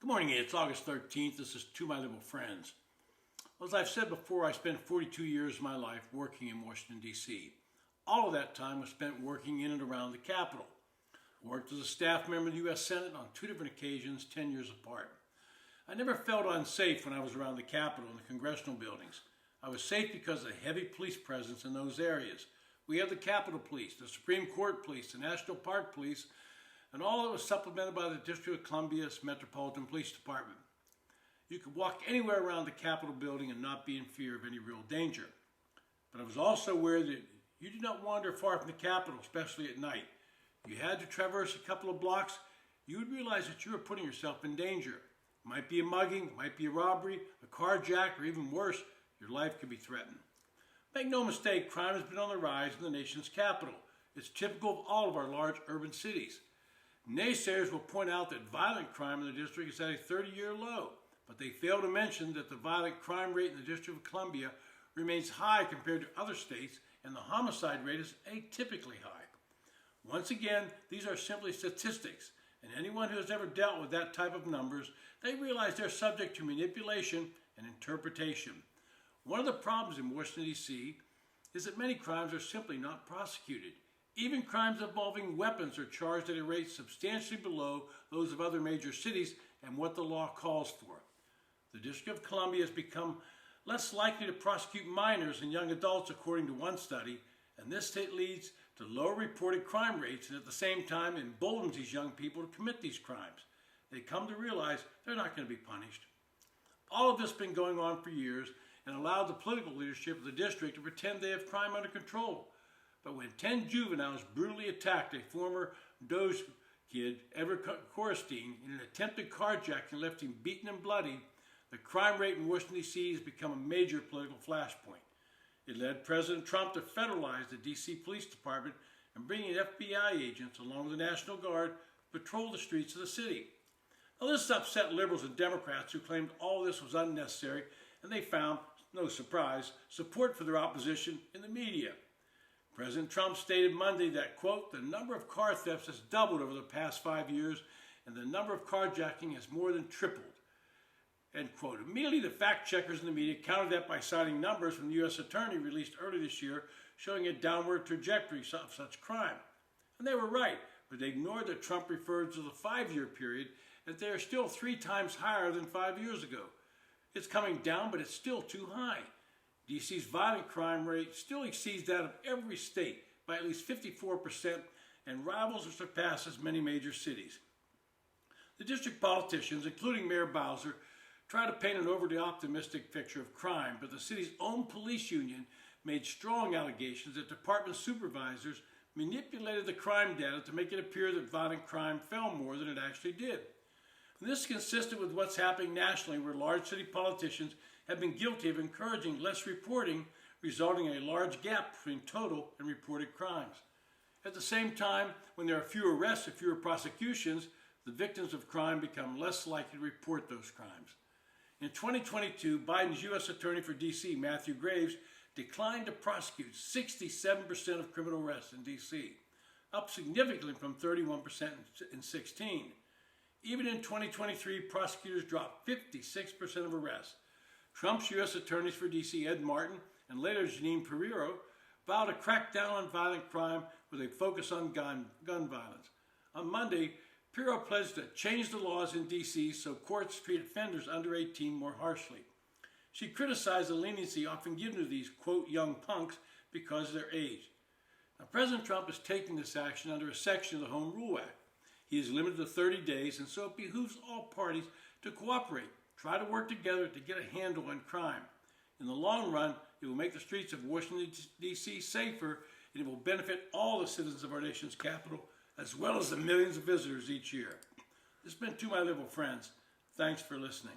Good morning, it's August 13th. This is To My Liberal Friends. Well, as I've said before, I spent 42 years of my life working in Washington, D.C. All of that time was spent working in and around the Capitol. Worked as a staff member of the U.S. Senate on 2 different occasions, 10 years apart. I never felt unsafe when I was around the Capitol and the congressional buildings. I was safe because of the heavy police presence in those areas. We have the Capitol Police, the Supreme Court Police, the National Park Police, and all that was supplemented by the District of Columbia's Metropolitan Police Department. You could walk anywhere around the Capitol building and not be in fear of any real danger. But I was also aware that you did not wander far from the Capitol, especially at night. You had to traverse a couple of blocks, you would realize that you were putting yourself in danger. It might be a mugging, it might be a robbery, a carjack, or even worse, your life could be threatened. Make no mistake, crime has been on the rise in the nation's capital. It's typical of all of our large urban cities. Naysayers will point out that violent crime in the district is at a 30-year low, but they fail to mention that the violent crime rate in the District of Columbia remains high compared to other states, and the homicide rate is atypically high. Once again, these are simply statistics, and anyone who has ever dealt with that type of numbers, they realize they're subject to manipulation and interpretation. One of the problems in Washington, D.C. is that many crimes are simply not prosecuted. Even crimes involving weapons are charged at a rate substantially below those of other major cities and what the law calls for. The District of Columbia has become less likely to prosecute minors and young adults, according to one study, and this state leads to lower reported crime rates and at the same time emboldens these young people to commit these crimes. They come to realize they're not going to be punished. All of this has been going on for years and allowed the political leadership of the district to pretend they have crime under control. But when 10 juveniles brutally attacked a former Doge kid, Everett Korstein, in an attempted carjacking and left him beaten and bloody, the crime rate in Washington, D.C. has become a major political flashpoint. It led President Trump to federalize the D.C. Police Department and bring in FBI agents along with the National Guard to patrol the streets of the city. Now, this has upset liberals and Democrats who claimed all this was unnecessary, and they found, no surprise, support for their opposition in the media. President Trump stated Monday that, quote, the number of car thefts has doubled over the past 5 years and the number of carjacking has more than tripled, end quote. Immediately, the fact checkers in the media countered that by citing numbers from the U.S. Attorney released earlier this year showing a downward trajectory of such crime. And they were right, but they ignored that Trump referred to the 5-year period and they are still 3 times higher than 5 years ago. It's coming down, but it's still too high. D.C.'s violent crime rate still exceeds that of every state by at least 54% and rivals or surpasses many major cities. The district politicians, including Mayor Bowser, try to paint an overly optimistic picture of crime, but the city's own police union made strong allegations that department supervisors manipulated the crime data to make it appear that violent crime fell more than it actually did. And this is consistent with what's happening nationally, where large city politicians have been guilty of encouraging less reporting, resulting in a large gap between total and reported crimes. At the same time, when there are fewer arrests and fewer prosecutions, the victims of crime become less likely to report those crimes. In 2022, Biden's U.S. Attorney for D.C., Matthew Graves, declined to prosecute 67% of criminal arrests in D.C., up significantly from 31% in 16. Even in 2023, prosecutors dropped 56% of arrests. Trump's U.S. attorneys for D.C., Ed Martin, and later Jeanine Pirro, vowed to crack down on violent crime with a focus on gun violence. On Monday, Pirro pledged to change the laws in D.C. so courts treat offenders under 18 more harshly. She criticized the leniency often given to these, quote, young punks because of their age. Now, President Trump is taking this action under a section of the Home Rule Act. He is limited to 30 days, and so it behooves all parties to cooperate, try to work together to get a handle on crime. In the long run, it will make the streets of Washington, D.C. safer, and it will benefit all the citizens of our nation's capital, as well as the millions of visitors each year. This has been To My Liberal Friends. Thanks for listening.